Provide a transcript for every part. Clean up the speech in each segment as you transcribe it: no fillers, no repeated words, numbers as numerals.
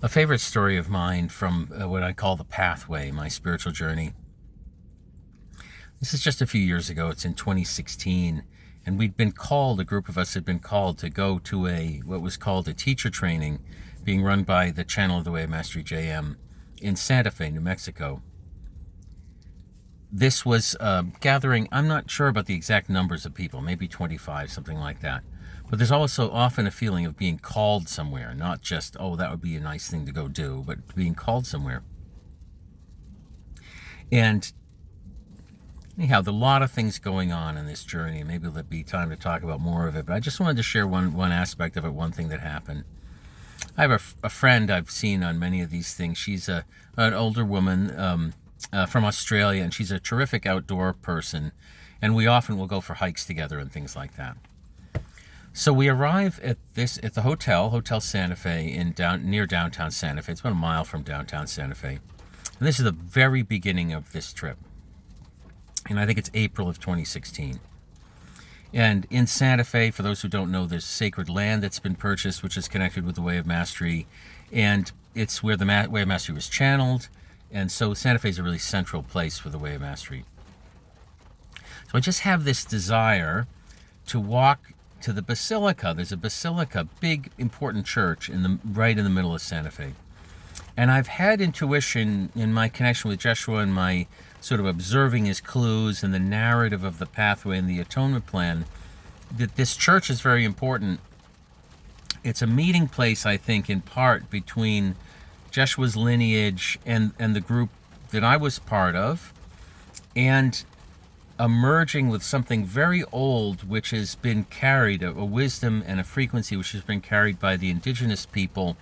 A favorite story of mine from what I call the pathway, my spiritual journey. This is just a few years ago. It's in 2016. And a group of us had been called to go to what was called a teacher training being run by the Channel of the Way of Mastery JM in Santa Fe, New Mexico. This was gathering, I'm not sure about the exact numbers of people, maybe 25, something like that. But there's also often a feeling of being called somewhere, not just, oh, that would be a nice thing to go do, but being called somewhere. And anyhow, there's a lot of things going on in this journey. Maybe there'll be time to talk about more of it, but I just wanted to share one aspect of it, one thing that happened. I have a friend I've seen on many of these things. She's an older woman from Australia, and she's a terrific outdoor person, and we often will go for hikes together and things like that. So we arrive at the Hotel Santa Fe near downtown Santa Fe. It's about a mile from downtown Santa Fe. And this is the very beginning of this trip. And I think it's April of 2016. And in Santa Fe, for those who don't know, there's sacred land that's been purchased, which is connected with the Way of Mastery. And it's where the Way of Mastery was channeled. And so Santa Fe is a really central place for the Way of Mastery. So I just have this desire to walk to the Basilica. There's a Basilica, big, important church right in the middle of Santa Fe. And I've had intuition in my connection with Joshua and my sort of observing his clues and the narrative of the pathway and the atonement plan, that this church is very important. It's a meeting place, I think, in part between Joshua's lineage and the group that I was part of, and emerging with something very old which has been carried, a wisdom and a frequency which has been carried by the indigenous people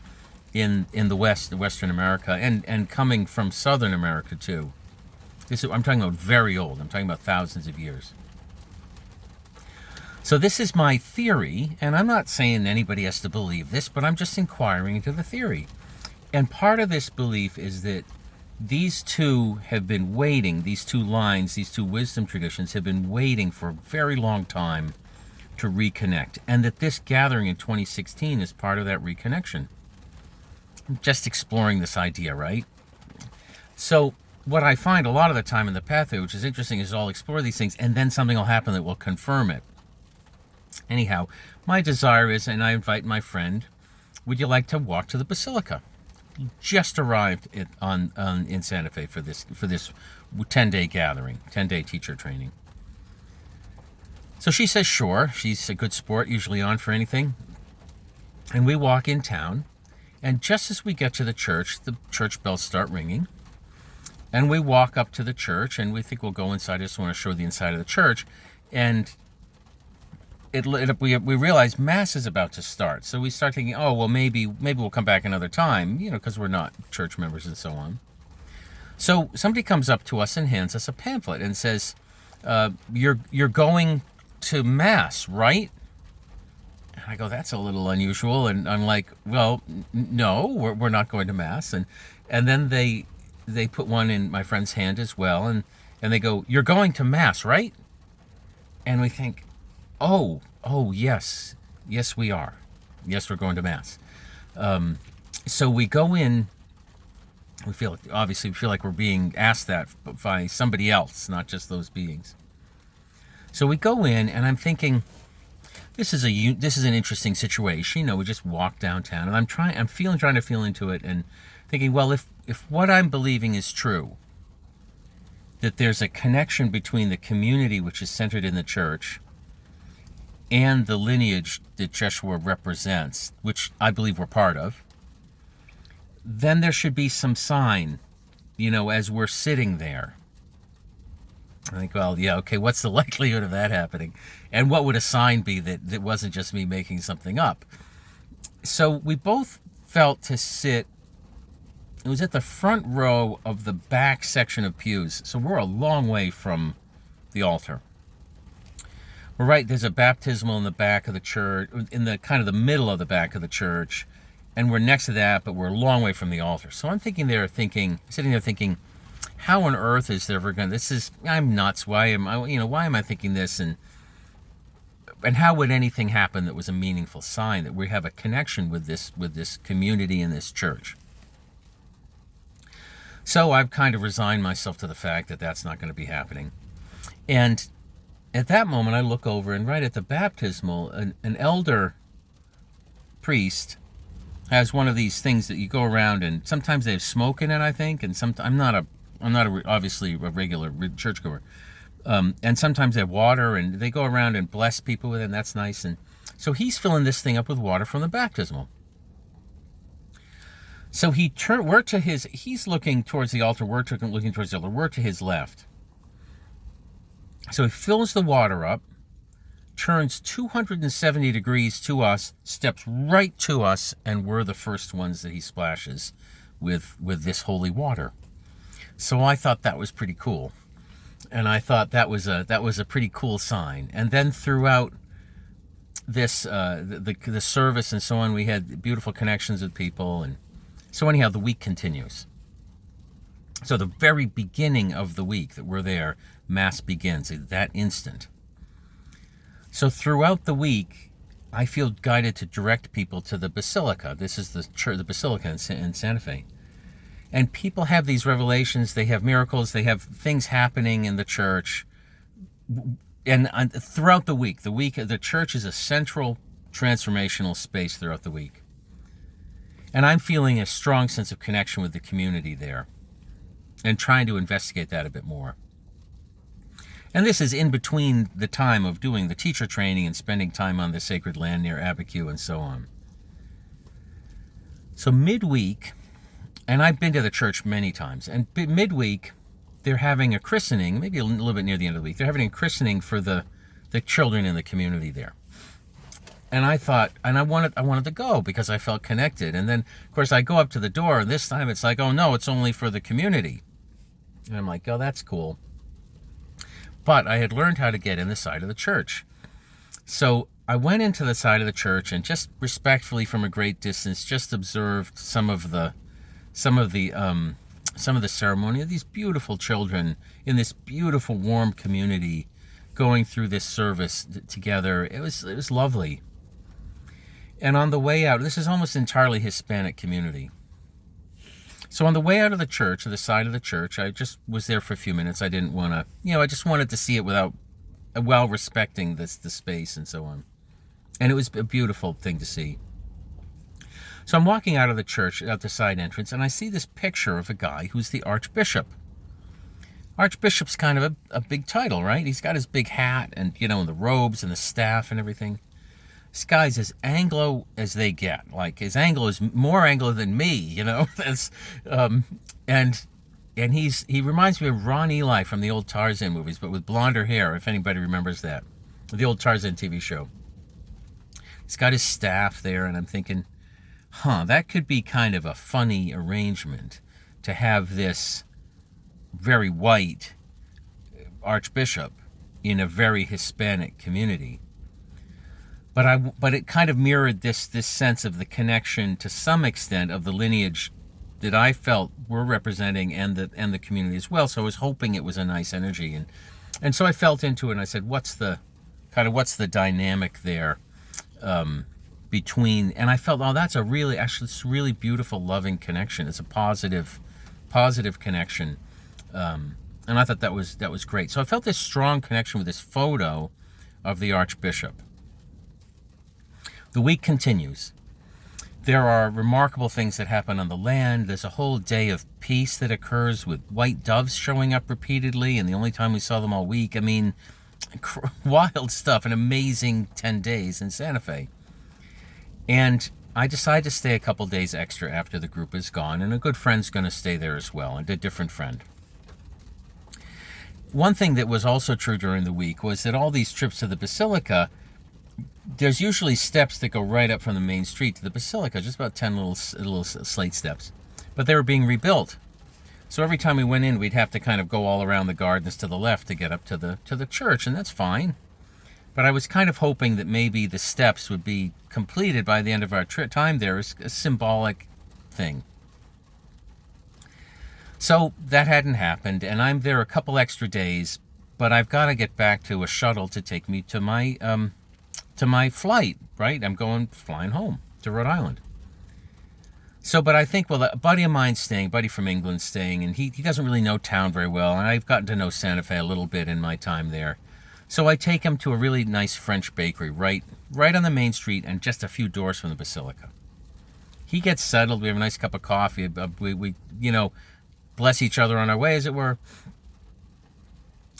in the West, Western America, and coming from Southern America too. I'm talking about very old. I'm talking about thousands of years. So this is my theory, and I'm not saying anybody has to believe this, but I'm just inquiring into the theory. And part of this belief is that these two have been waiting, these two lines, these two wisdom traditions have been waiting for a very long time to reconnect, and that this gathering in 2016 is part of that reconnection. I'm just exploring this idea, right? So what I find a lot of the time in the pathway, which is interesting, is I'll explore these things and then something will happen that will confirm it. Anyhow, my desire is, and I invite my friend, would you like to walk to the Basilica? Just arrived in Santa Fe for this 10-day gathering, 10-day teacher training. So she says sure. She's a good sport, usually on for anything. And we walk in town, and just as we get to the church bells start ringing. And we walk up to the church, and we think we'll go inside. I just want to show the inside of the church. And we realize Mass is about to start. So we start thinking, oh, well, maybe we'll come back another time, because we're not church members and so on. So somebody comes up to us and hands us a pamphlet and says, you're going to Mass, right? And I go, that's a little unusual. And I'm like, well, no, we're not going to Mass. And then they put one in my friend's hand as well, and they go, you're going to Mass, right? And we think, oh, yes, we are. Yes, we're going to Mass. So we go in, we feel like we're being asked that by somebody else, not just those beings. So we go in, and I'm thinking, this is an interesting situation. We just walk downtown, and I'm trying to feel into it, and thinking, well, if what I'm believing is true, that there's a connection between the community which is centered in the church and the lineage that Joshua represents, which I believe we're part of, then there should be some sign, as we're sitting there. I think, well, yeah, okay, what's the likelihood of that happening? And what would a sign be that wasn't just me making something up? So we both felt to sit. It was at the front row of the back section of pews. So we're a long way from the altar. We're right, there's a baptismal in the back of the church, in the kind of the middle of the back of the church. And we're next to that, but we're a long way from the altar. So I'm sitting there thinking, how on earth is there ever I'm nuts. Why am I thinking this? And how would anything happen that was a meaningful sign that we have a connection with this community in this church? So I've kind of resigned myself to the fact that that's not going to be happening. And at that moment, I look over, and right at the baptismal, an elder priest has one of these things that you go around, and sometimes they have smoke in it, I think, and obviously a regular churchgoer, and sometimes they have water, and they go around and bless people with it, and that's nice. And so he's filling this thing up with water from the baptismal. So he's looking towards the altar, we're looking towards the altar, we're to his left. So he fills the water up, turns 270 degrees to us, steps right to us, and we're the first ones that he splashes with this holy water. So I thought that was pretty cool. And I thought that was a pretty cool sign. And then throughout this the service and so on, we had beautiful connections with people. And so anyhow, the week continues. So the very beginning of the week that we're there, Mass begins at that instant. So throughout the week, I feel guided to direct people to the Basilica. This is the church, the Basilica in Santa Fe. And people have these revelations, they have miracles, they have things happening in the church. And throughout the week, the church is a central transformational space throughout the week. And I'm feeling a strong sense of connection with the community there and trying to investigate that a bit more. And this is in between the time of doing the teacher training and spending time on the sacred land near Abiquiu and so on. So midweek, and I've been to the church many times, and midweek they're having a christening, maybe a little bit near the end of the week, they're having a christening for the children in the community there. And I thought, and I wanted to go because I felt connected. And then, of course, I go up to the door, and this time it's like, oh no, it's only for the community. And I'm like, oh, that's cool. But I had learned how to get in the side of the church. So I went into the side of the church and just respectfully from a great distance, just observed some of the ceremony of these beautiful children in this beautiful, warm community going through this service together. It was lovely. And on the way out, this is almost entirely Hispanic community. So on the way out of the church, or the side of the church, I just was there for a few minutes. I didn't want to, I just wanted to see it while respecting the space and so on. And it was a beautiful thing to see. So I'm walking out of the church, out the side entrance, and I see this picture of a guy who's the Archbishop. Archbishop's kind of a big title, right? He's got his big hat and, and the robes and the staff and everything. This guy's as Anglo as they get. Like, his Anglo is more Anglo than me, That's, and he reminds me of Ron Ely from the old Tarzan movies, but with blonder hair, if anybody remembers that. The old Tarzan TV show. He's got his staff there, and I'm thinking, that could be kind of a funny arrangement to have this very white archbishop in a very Hispanic community. But it kind of mirrored this sense of the connection to some extent of the lineage that I felt we're representing and the community as well. So I was hoping it was a nice energy, and so I felt into it and I said, what's the dynamic there between, and I felt, that's it's a really beautiful, loving connection. It's a positive connection. And I thought that was great. So I felt this strong connection with this photo of the Archbishop. The week continues. There are remarkable things that happen on the land. There's a whole day of peace that occurs with white doves showing up repeatedly, and the only time we saw them all week. I mean, wild stuff, an amazing 10 days in Santa Fe. And I decided to stay a couple days extra after the group is gone, and a good friend's going to stay there as well, and a different friend. One thing that was also true during the week was that all these trips to the Basilica, there's usually steps that go right up from the main street to the Basilica, just about 10 little slate steps. But they were being rebuilt. So every time we went in, we'd have to kind of go all around the gardens to the left to get up to the church, and that's fine. But I was kind of hoping that maybe the steps would be completed by the end of our time there as a symbolic thing. So that hadn't happened, and I'm there a couple extra days, but I've got to get back to a shuttle to take me to my flight, right? I'm flying home to Rhode Island. So, but I think, well, a buddy of mine staying, buddy from England staying, and he doesn't really know town very well, and I've gotten to know Santa Fe a little bit in my time there. So I take him to a really nice French bakery right on the main street and just a few doors from the Basilica. He gets settled. We have a nice cup of coffee. We bless each other on our way, as it were.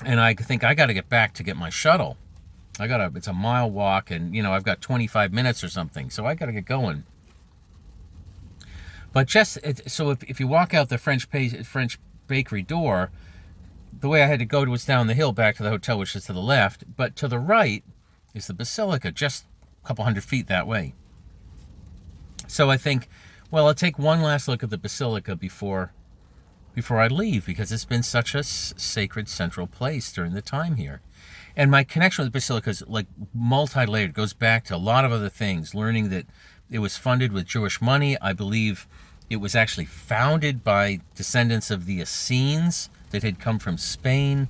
And I think I got to get back to get my shuttle. It's a mile walk, and I've got 25 minutes or something, so I got to get going. But so if you walk out the French bakery door, the way I had to go was down the hill back to the hotel, which is to the left. But to the right is the Basilica, just a couple hundred feet that way. So I think, well, I'll take one last look at the Basilica before I leave, because it's been such a sacred central place during the time here. And my connection with the Basilica is like multi-layered. It goes back to a lot of other things, learning that it was funded with Jewish money. I believe it was actually founded by descendants of the Essenes that had come from Spain.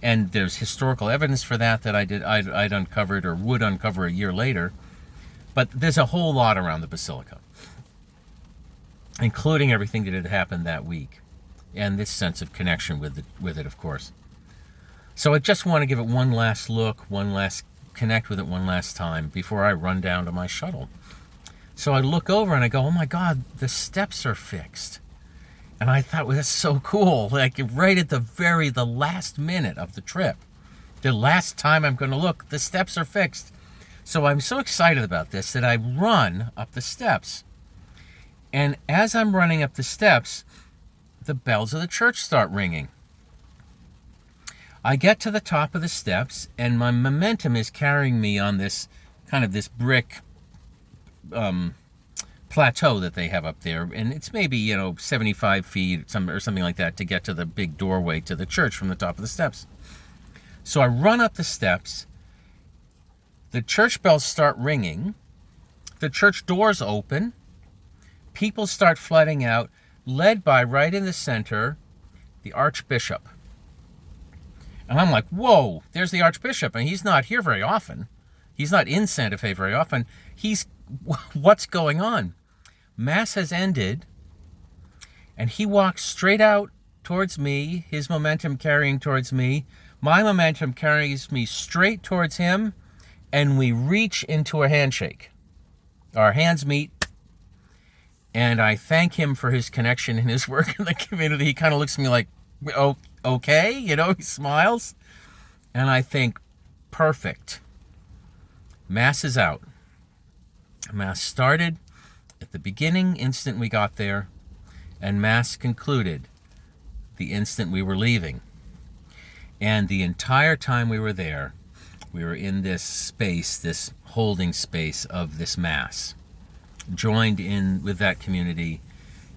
And there's historical evidence for that I'd uncovered or would uncover a year later. But there's a whole lot around the Basilica, including everything that had happened that week, and this sense of connection with it, of course. So I just want to give it one last look, connect with it one last time before I run down to my shuttle. So I look over and I go, oh my God, the steps are fixed. And I thought, well, that's so cool. Like right at the last minute of the trip, the last time I'm going to look, the steps are fixed. So I'm so excited about this that I run up the steps. And as I'm running up the steps, the bells of the church start ringing. I get to the top of the steps, and my momentum is carrying me on this brick plateau that they have up there, and it's maybe 75 feet or something like that to get to the big doorway to the church from the top of the steps. So I run up the steps. The church bells start ringing. The church doors open. People start flooding out, led by, right in the center, the Archbishop. And I'm like, whoa, there's the Archbishop, and he's not here very often. He's not in Santa Fe very often. What's going on? Mass has ended, and he walks straight out towards me, his momentum carrying towards me. My momentum carries me straight towards him, and we reach into a handshake. Our hands meet, and I thank him for his connection and his work in the community. He kind of looks at me like, oh, okay, he smiles. And I think, perfect. Mass is out. Mass started at the beginning, instant we got there, and Mass concluded the instant we were leaving. And the entire time we were there, we were in this space, this holding space of this Mass, joined in with that community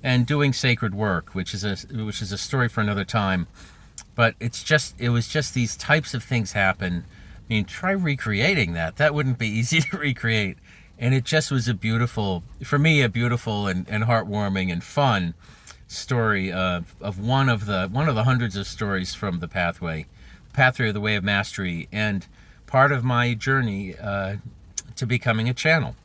and doing sacred work, which is a story for another time. But it was just these types of things happen. I mean, try recreating that. That wouldn't be easy to recreate. And it just was for me, a beautiful and heartwarming and fun story of one of the hundreds of stories from the Pathway of the Way of Mastery, and part of my journey to becoming a channel.